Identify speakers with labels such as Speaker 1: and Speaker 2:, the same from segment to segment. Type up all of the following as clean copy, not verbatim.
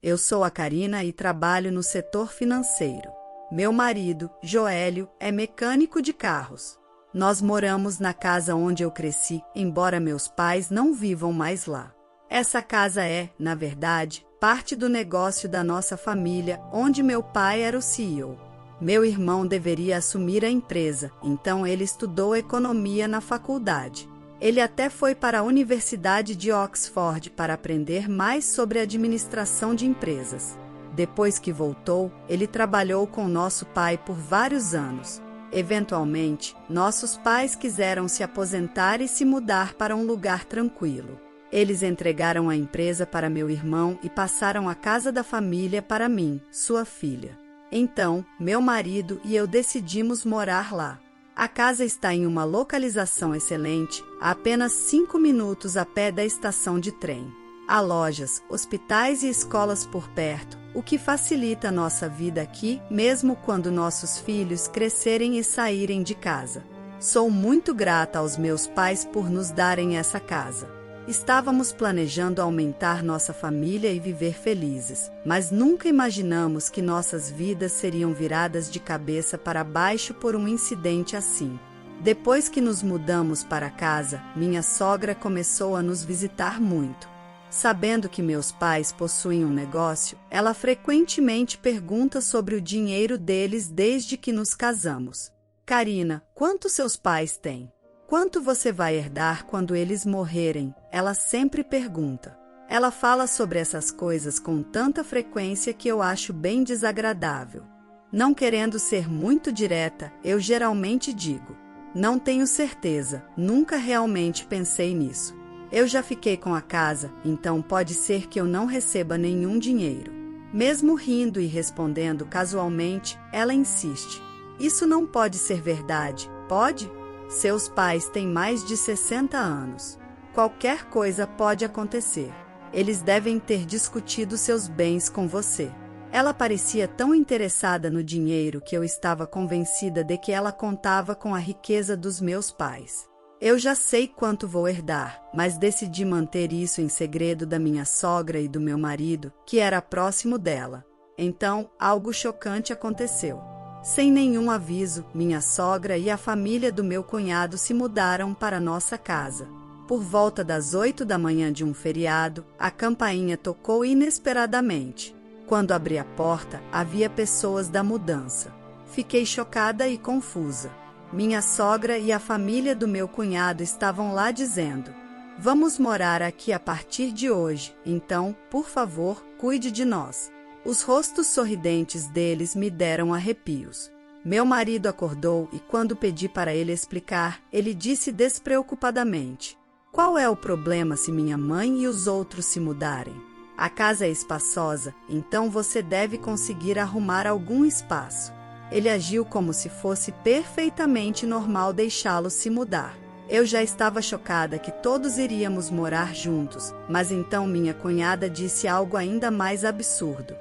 Speaker 1: Eu sou a Karina e trabalho no setor financeiro. Meu marido, Joélio, é mecânico de carros. Nós moramos na casa onde eu cresci, embora meus pais não vivam mais lá. Essa casa é, na verdade, parte do negócio da nossa família, onde meu pai era o CEO. Meu irmão deveria assumir a empresa, então ele estudou economia na faculdade. Ele até foi para a Universidade de Oxford para aprender mais sobre administração de empresas. Depois que voltou, ele trabalhou com nosso pai por vários anos. Eventualmente, nossos pais quiseram se aposentar e se mudar para um lugar tranquilo. Eles entregaram a empresa para meu irmão e passaram a casa da família para mim, sua filha. Então, meu marido e eu decidimos morar lá. A casa está em uma localização excelente, a apenas 5 minutos a pé da estação de trem. Há lojas, hospitais e escolas por perto, o que facilita nossa vida aqui, mesmo quando nossos filhos crescerem e saírem de casa. Sou muito grata aos meus pais por nos darem essa casa. Estávamos planejando aumentar nossa família e viver felizes, mas nunca imaginamos que nossas vidas seriam viradas de cabeça para baixo por um incidente assim. Depois que nos mudamos para casa, minha sogra começou a nos visitar muito. Sabendo que meus pais possuem um negócio, ela frequentemente pergunta sobre o dinheiro deles desde que nos casamos. Karina, quanto seus pais têm? Quanto você vai herdar quando eles morrerem? Ela sempre pergunta. Ela fala sobre essas coisas com tanta frequência que eu acho bem desagradável. Não querendo ser muito direta, eu geralmente digo: não tenho certeza, nunca realmente pensei nisso. Eu já fiquei com a casa, então pode ser que eu não receba nenhum dinheiro. Mesmo rindo e respondendo casualmente, ela insiste. Isso não pode ser verdade, pode? Seus pais têm mais de 60 anos. Qualquer coisa pode acontecer. Eles devem ter discutido seus bens com você. Ela parecia tão interessada no dinheiro que eu estava convencida de que ela contava com a riqueza dos meus pais. Eu já sei quanto vou herdar, mas decidi manter isso em segredo da minha sogra e do meu marido, que era próximo dela. Então, algo chocante aconteceu. Sem nenhum aviso, minha sogra e a família do meu cunhado se mudaram para nossa casa. Por volta das 8 da manhã de um feriado, a campainha tocou inesperadamente. Quando abri a porta, havia pessoas da mudança. Fiquei chocada e confusa. Minha sogra e a família do meu cunhado estavam lá dizendo: "Vamos morar aqui a partir de hoje, então, por favor, cuide de nós." Os rostos sorridentes deles me deram arrepios. Meu marido acordou e, quando pedi para ele explicar, ele disse despreocupadamente: "Qual é o problema se minha mãe e os outros se mudarem? A casa é espaçosa, então você deve conseguir arrumar algum espaço." Ele agiu como se fosse perfeitamente normal deixá-los se mudar. Eu já estava chocada que todos iríamos morar juntos, mas então minha cunhada disse algo ainda mais absurdo.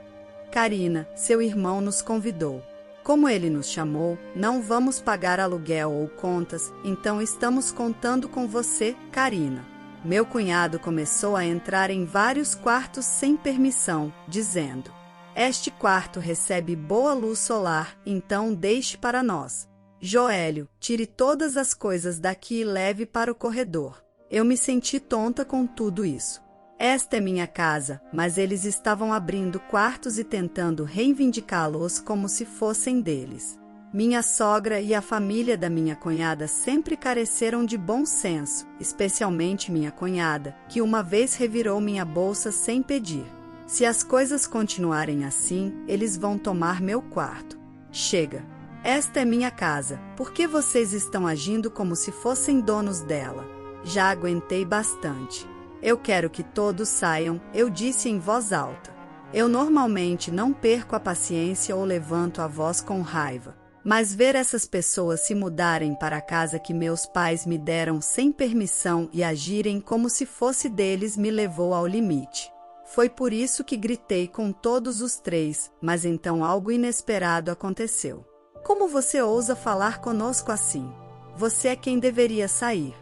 Speaker 1: "Karina, seu irmão nos convidou. Como ele nos chamou, não vamos pagar aluguel ou contas, então estamos contando com você, Karina." Meu cunhado começou a entrar em vários quartos sem permissão, dizendo: "Este quarto recebe boa luz solar, então deixe para nós. Joélio, tire todas as coisas daqui e leve para o corredor." Eu me senti tonta com tudo isso. Esta é minha casa, mas eles estavam abrindo quartos e tentando reivindicá-los como se fossem deles. Minha sogra e a família da minha cunhada sempre careceram de bom senso, especialmente minha cunhada, que uma vez revirou minha bolsa sem pedir. Se as coisas continuarem assim, eles vão tomar meu quarto. Chega! Esta é minha casa, por que vocês estão agindo como se fossem donos dela? Já aguentei bastante. Eu quero que todos saiam, eu disse em voz alta. Eu normalmente não perco a paciência ou levanto a voz com raiva. Mas ver essas pessoas se mudarem para a casa que meus pais me deram sem permissão e agirem como se fosse deles me levou ao limite. Foi por isso que gritei com todos os três, mas então algo inesperado aconteceu. "Como você ousa falar conosco assim? Você é quem deveria sair."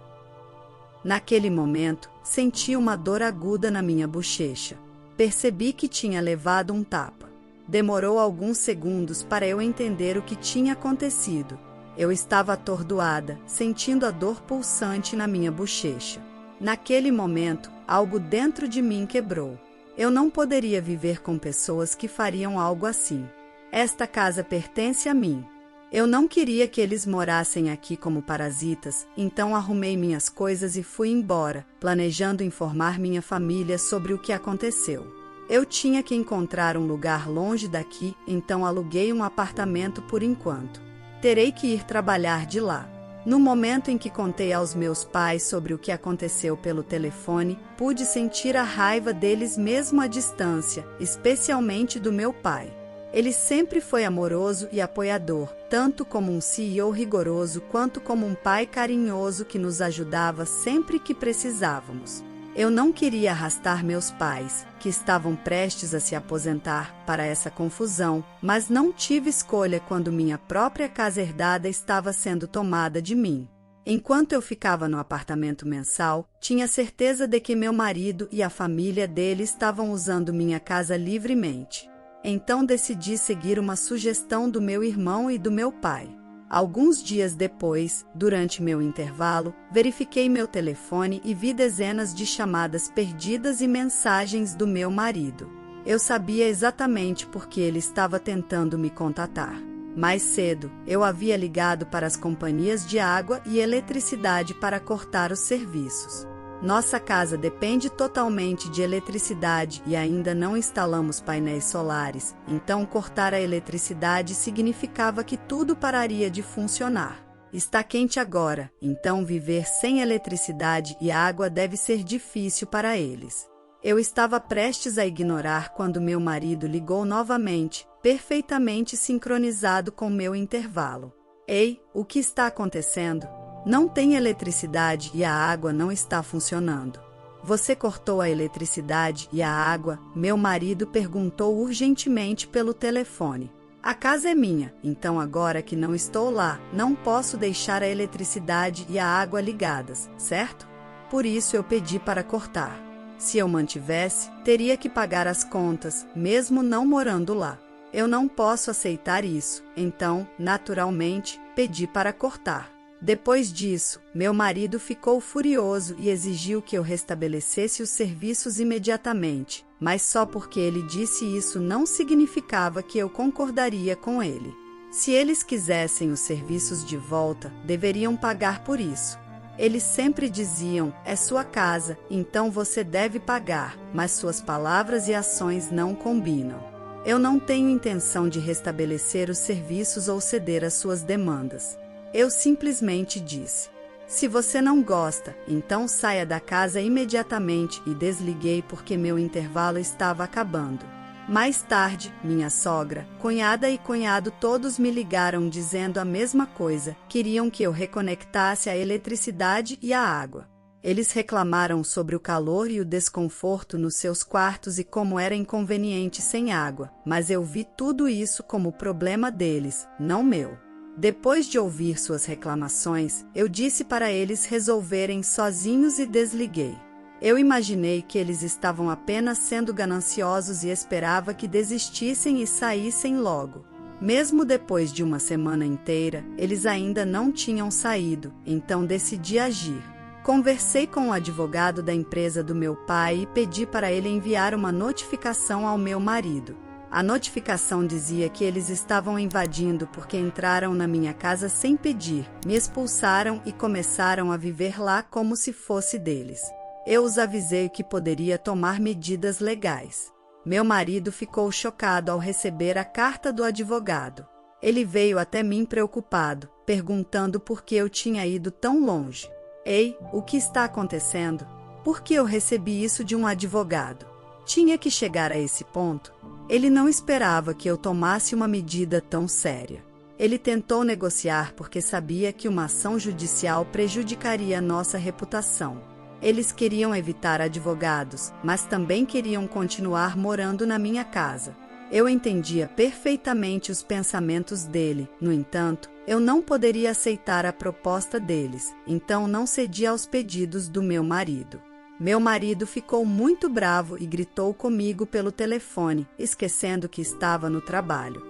Speaker 1: Naquele momento, senti uma dor aguda na minha bochecha. percebi que tinha levado um tapa. Demorou alguns segundos para eu entender o que tinha acontecido. Eu estava atordoada, sentindo a dor pulsante na minha bochecha. Naquele momento, algo dentro de mim quebrou. Eu não poderia viver com pessoas que fariam algo assim. Esta casa pertence a mim. Eu não queria que eles morassem aqui como parasitas, então arrumei minhas coisas e fui embora, planejando informar minha família sobre o que aconteceu. Eu tinha que encontrar um lugar longe daqui, então aluguei um apartamento por enquanto. Terei que ir trabalhar de lá. No momento em que contei aos meus pais sobre o que aconteceu pelo telefone, pude sentir a raiva deles mesmo à distância, especialmente do meu pai. Ele sempre foi amoroso e apoiador, tanto como um CEO rigoroso quanto como um pai carinhoso que nos ajudava sempre que precisávamos. Eu não queria arrastar meus pais, que estavam prestes a se aposentar, para essa confusão, mas não tive escolha quando minha própria casa herdada estava sendo tomada de mim. Enquanto eu ficava no apartamento mensal, tinha certeza de que meu marido e a família dele estavam usando minha casa livremente. Então decidi seguir uma sugestão do meu irmão e do meu pai. Alguns dias depois, durante meu intervalo, verifiquei meu telefone e vi dezenas de chamadas perdidas e mensagens do meu marido. Eu sabia exatamente por que ele estava tentando me contatar. Mais cedo, eu havia ligado para as companhias de água e eletricidade para cortar os serviços. Nossa casa depende totalmente de eletricidade e ainda não instalamos painéis solares, então cortar a eletricidade significava que tudo pararia de funcionar. Está quente agora, então viver sem eletricidade e água deve ser difícil para eles. Eu estava prestes a ignorar quando meu marido ligou novamente, perfeitamente sincronizado com meu intervalo. Ei, o que está acontecendo? Não tem eletricidade e a água não está funcionando. Você cortou a eletricidade e a água? Meu marido perguntou urgentemente pelo telefone. A casa é minha, então agora que não estou lá, não posso deixar a eletricidade e a água ligadas, certo? Por isso eu pedi para cortar. Se eu mantivesse, teria que pagar as contas, mesmo não morando lá. Eu não posso aceitar isso, então, naturalmente, pedi para cortar. Depois disso, meu marido ficou furioso e exigiu que eu restabelecesse os serviços imediatamente, mas só porque ele disse isso não significava que eu concordaria com ele. Se eles quisessem os serviços de volta, deveriam pagar por isso. Eles sempre diziam, é sua casa, então você deve pagar, mas suas palavras e ações não combinam. Eu não tenho intenção de restabelecer os serviços ou ceder às suas demandas. Eu simplesmente disse, se você não gosta, então saia da casa imediatamente e desliguei porque meu intervalo estava acabando. Mais tarde, minha sogra, cunhada e cunhado todos me ligaram dizendo a mesma coisa, queriam que eu reconectasse a eletricidade e a água. Eles reclamaram sobre o calor e o desconforto nos seus quartos e como era inconveniente sem água, mas eu vi tudo isso como problema deles, não meu. Depois de ouvir suas reclamações, eu disse para eles resolverem sozinhos e desliguei. Eu imaginei que eles estavam apenas sendo gananciosos e esperava que desistissem e saíssem logo. Mesmo depois de uma semana inteira, eles ainda não tinham saído, então decidi agir. Conversei com o advogado da empresa do meu pai e pedi para ele enviar uma notificação ao meu marido. A notificação dizia que eles estavam invadindo porque entraram na minha casa sem pedir, me expulsaram e começaram a viver lá como se fosse deles. Eu os avisei que poderia tomar medidas legais. Meu marido ficou chocado ao receber a carta do advogado. Ele veio até mim preocupado, perguntando por que eu tinha ido tão longe. Ei, o que está acontecendo? Por que eu recebi isso de um advogado? Tinha que chegar a esse ponto? Ele não esperava que eu tomasse uma medida tão séria. Ele tentou negociar porque sabia que uma ação judicial prejudicaria nossa reputação. Eles queriam evitar advogados, mas também queriam continuar morando na minha casa. Eu entendia perfeitamente os pensamentos dele, no entanto, eu não poderia aceitar a proposta deles, então não cedi aos pedidos do meu marido. Meu marido ficou muito bravo e gritou comigo pelo telefone, esquecendo que estava no trabalho.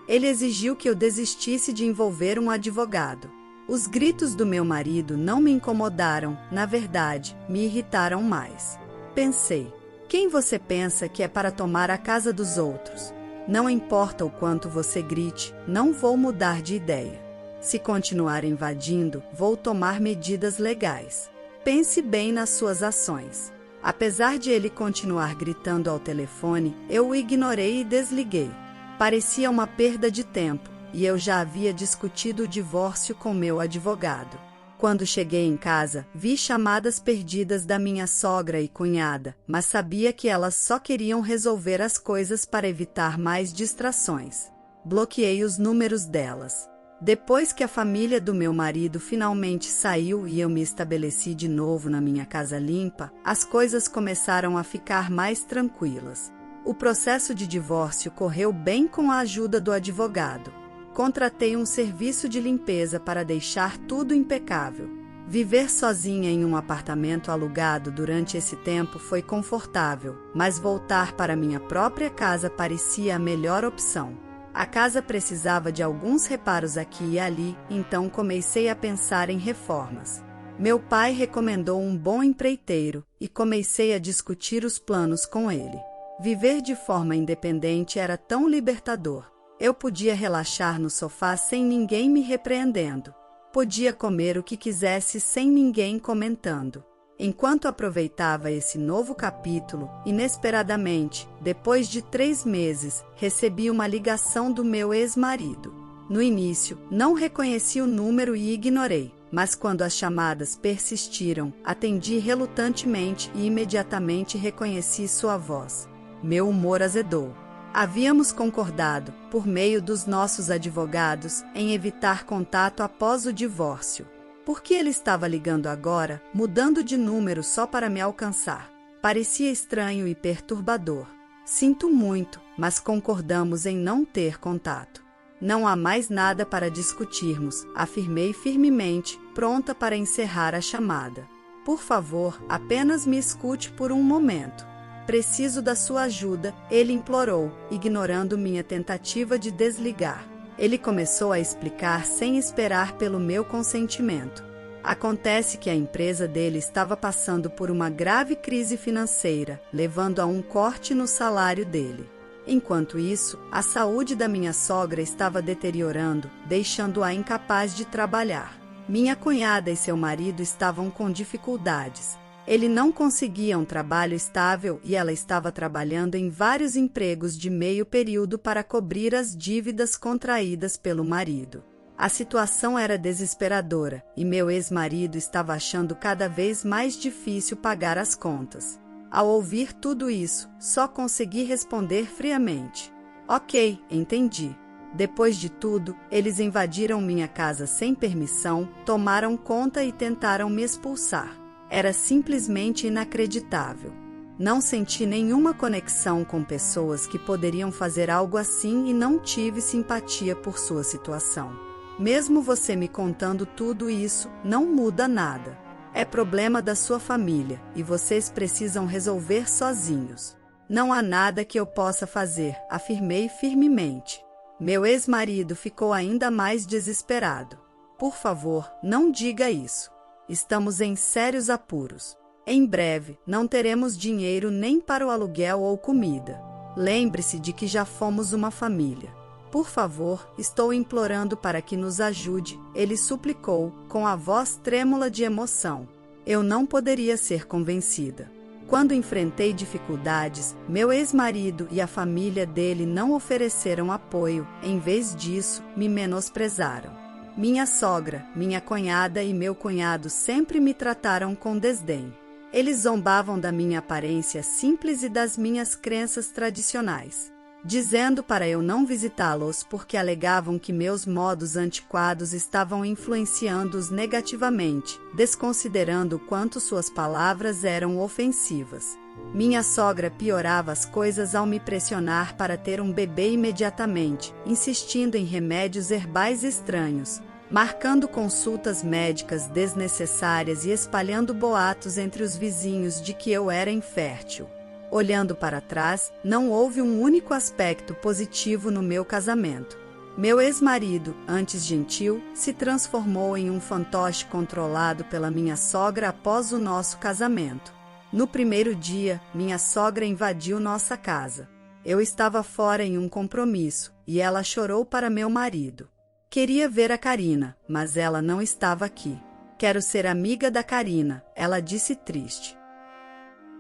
Speaker 1: Ele exigiu que eu desistisse de envolver um advogado. Os gritos do meu marido não me incomodaram, na verdade, me irritaram mais. Pensei, quem você pensa que é para tomar a casa dos outros? Não importa o quanto você grite, não vou mudar de ideia. Se continuar invadindo, vou tomar medidas legais. Pense bem nas suas ações. Apesar de ele continuar gritando ao telefone, eu o ignorei e desliguei. Parecia uma perda de tempo, e eu já havia discutido o divórcio com meu advogado. Quando cheguei em casa, vi chamadas perdidas da minha sogra e cunhada, mas sabia que elas só queriam resolver as coisas para evitar mais distrações. Bloqueei os números delas. Depois que a família do meu marido finalmente saiu e eu me estabeleci de novo na minha casa limpa, as coisas começaram a ficar mais tranquilas. O processo de divórcio correu bem com a ajuda do advogado. Contratei um serviço de limpeza para deixar tudo impecável. Viver sozinha em um apartamento alugado durante esse tempo foi confortável, mas voltar para minha própria casa parecia a melhor opção. A casa precisava de alguns reparos aqui e ali, então comecei a pensar em reformas. Meu pai recomendou um bom empreiteiro e comecei a discutir os planos com ele. Viver de forma independente era tão libertador. Eu podia relaxar no sofá sem ninguém me repreendendo. Podia comer o que quisesse sem ninguém comentando. Enquanto aproveitava esse novo capítulo, inesperadamente, depois de 3 meses, recebi uma ligação do meu ex-marido. No início, não reconheci o número e ignorei, mas quando as chamadas persistiram, atendi relutantemente e imediatamente reconheci sua voz. Meu humor azedou. Havíamos concordado, por meio dos nossos advogados, em evitar contato após o divórcio. Por que ele estava ligando agora, mudando de número só para me alcançar? Parecia estranho e perturbador. Sinto muito, mas concordamos em não ter contato. Não há mais nada para discutirmos, afirmei firmemente, pronta para encerrar a chamada. Por favor, apenas me escute por um momento. Preciso da sua ajuda, ele implorou, ignorando minha tentativa de desligar. Ele começou a explicar sem esperar pelo meu consentimento. Acontece que a empresa dele estava passando por uma grave crise financeira, levando a um corte no salário dele. Enquanto isso, a saúde da minha sogra estava deteriorando, deixando-a incapaz de trabalhar. Minha cunhada e seu marido estavam com dificuldades. Ele não conseguia um trabalho estável e ela estava trabalhando em vários empregos de meio período para cobrir as dívidas contraídas pelo marido. A situação era desesperadora e meu ex-marido estava achando cada vez mais difícil pagar as contas. Ao ouvir tudo isso, só consegui responder friamente. Ok, entendi. Depois de tudo, eles invadiram minha casa sem permissão, tomaram conta e tentaram me expulsar. Era simplesmente inacreditável. Não senti nenhuma conexão com pessoas que poderiam fazer algo assim e não tive simpatia por sua situação. Mesmo você me contando tudo isso, não muda nada. É problema da sua família e vocês precisam resolver sozinhos. Não há nada que eu possa fazer, afirmei firmemente. Meu ex-marido ficou ainda mais desesperado. Por favor, não diga isso. Estamos em sérios apuros. Em breve, não teremos dinheiro nem para o aluguel ou comida. Lembre-se de que já fomos uma família. Por favor, estou implorando para que nos ajude, ele suplicou, com a voz trêmula de emoção. Eu não poderia ser convencida. Quando enfrentei dificuldades, meu ex-marido e a família dele não ofereceram apoio, em vez disso, me menosprezaram. Minha sogra, minha cunhada e meu cunhado sempre me trataram com desdém. Eles zombavam da minha aparência simples e das minhas crenças tradicionais, dizendo para eu não visitá-los porque alegavam que meus modos antiquados estavam influenciando-os negativamente, desconsiderando o quanto suas palavras eram ofensivas. Minha sogra piorava as coisas ao me pressionar para ter um bebê imediatamente, insistindo em remédios herbais estranhos. marcando consultas médicas desnecessárias e espalhando boatos entre os vizinhos de que eu era infértil. Olhando para trás, não houve um único aspecto positivo no meu casamento. Meu ex-marido, antes gentil, se transformou em um fantoche controlado pela minha sogra após o nosso casamento. No primeiro dia, minha sogra invadiu nossa casa. Eu estava fora em um compromisso, e ela chorou para meu marido. Queria ver a Karina, mas ela não estava aqui. Quero ser amiga da Karina, ela disse triste.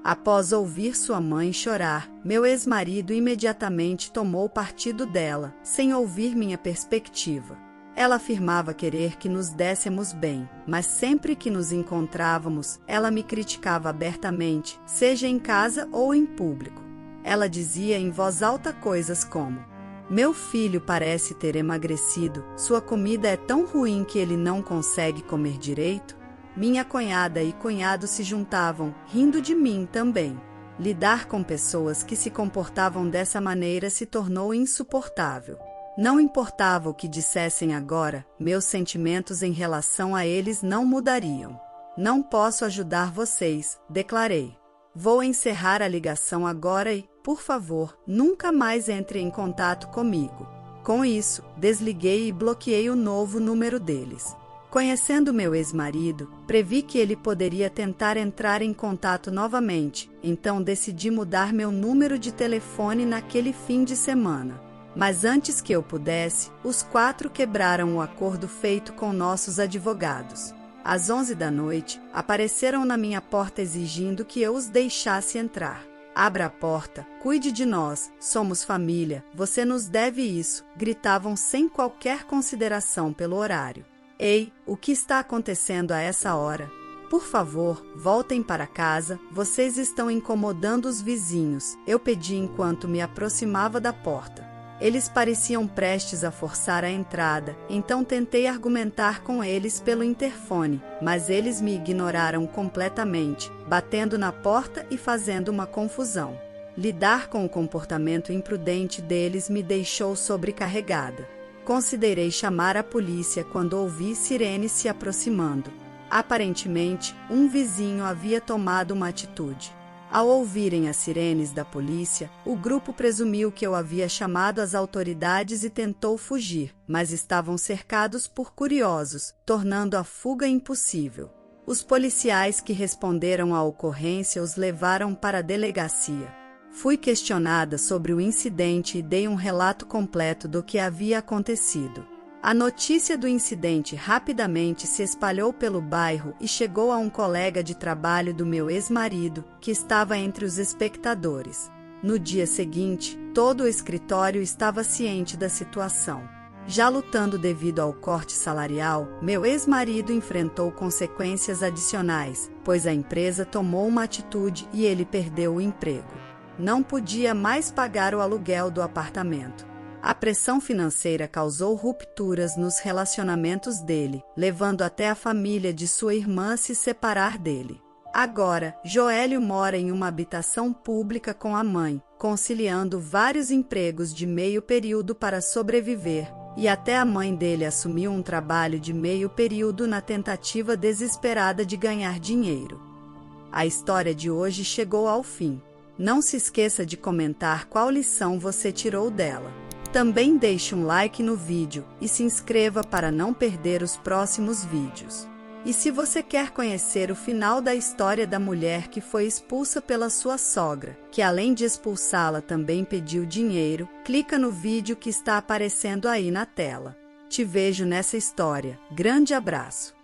Speaker 1: Após ouvir sua mãe chorar, meu ex-marido imediatamente tomou partido dela, sem ouvir minha perspectiva. Ela afirmava querer que nos dessemos bem, mas sempre que nos encontrávamos, ela me criticava abertamente, seja em casa ou em público. Ela dizia em voz alta coisas como: "Meu filho parece ter emagrecido, sua comida é tão ruim que ele não consegue comer direito." Minha cunhada e cunhado se juntavam, rindo de mim também. Lidar com pessoas que se comportavam dessa maneira se tornou insuportável. Não importava o que dissessem agora, meus sentimentos em relação a eles não mudariam. "Não posso ajudar vocês", declarei. "Vou encerrar a ligação agora e, por favor, nunca mais entre em contato comigo." Com isso, desliguei e bloqueei o novo número deles. Conhecendo meu ex-marido, previ que ele poderia tentar entrar em contato novamente, então decidi mudar meu número de telefone naquele fim de semana. Mas antes que eu pudesse, os 4 quebraram o acordo feito com nossos advogados. Às 11 da noite, apareceram na minha porta exigindo que eu os deixasse entrar. "Abra a porta, cuide de nós, somos família, você nos deve isso", gritavam sem qualquer consideração pelo horário. "Ei, o que está acontecendo a essa hora? Por favor, voltem para casa, vocês estão incomodando os vizinhos", eu pedi enquanto me aproximava da porta. Eles pareciam prestes a forçar a entrada, então tentei argumentar com eles pelo interfone, mas eles me ignoraram completamente, batendo na porta e fazendo uma confusão. Lidar com o comportamento imprudente deles me deixou sobrecarregada. Considerei chamar a polícia quando ouvi sirenes se aproximando. Aparentemente, um vizinho havia tomado uma atitude. Ao ouvirem as sirenes da polícia, o grupo presumiu que eu havia chamado as autoridades e tentou fugir, mas estavam cercados por curiosos, tornando a fuga impossível. Os policiais que responderam à ocorrência os levaram para a delegacia. Fui questionada sobre o incidente e dei um relato completo do que havia acontecido. A notícia do incidente rapidamente se espalhou pelo bairro e chegou a um colega de trabalho do meu ex-marido, que estava entre os espectadores. No dia seguinte, todo o escritório estava ciente da situação. Já lutando devido ao corte salarial, meu ex-marido enfrentou consequências adicionais, pois a empresa tomou uma atitude e ele perdeu o emprego. Não podia mais pagar o aluguel do apartamento. A pressão financeira causou rupturas nos relacionamentos dele, levando até a família de sua irmã a se separar dele. Agora, Joélio mora em uma habitação pública com a mãe, conciliando vários empregos de meio período para sobreviver, e até a mãe dele assumiu um trabalho de meio período na tentativa desesperada de ganhar dinheiro. A história de hoje chegou ao fim. Não se esqueça de comentar qual lição você tirou dela. Também deixe um like no vídeo e se inscreva para não perder os próximos vídeos. E se você quer conhecer o final da história da mulher que foi expulsa pela sua sogra, que além de expulsá-la também pediu dinheiro, clica no vídeo que está aparecendo aí na tela. Te vejo nessa história. Grande abraço!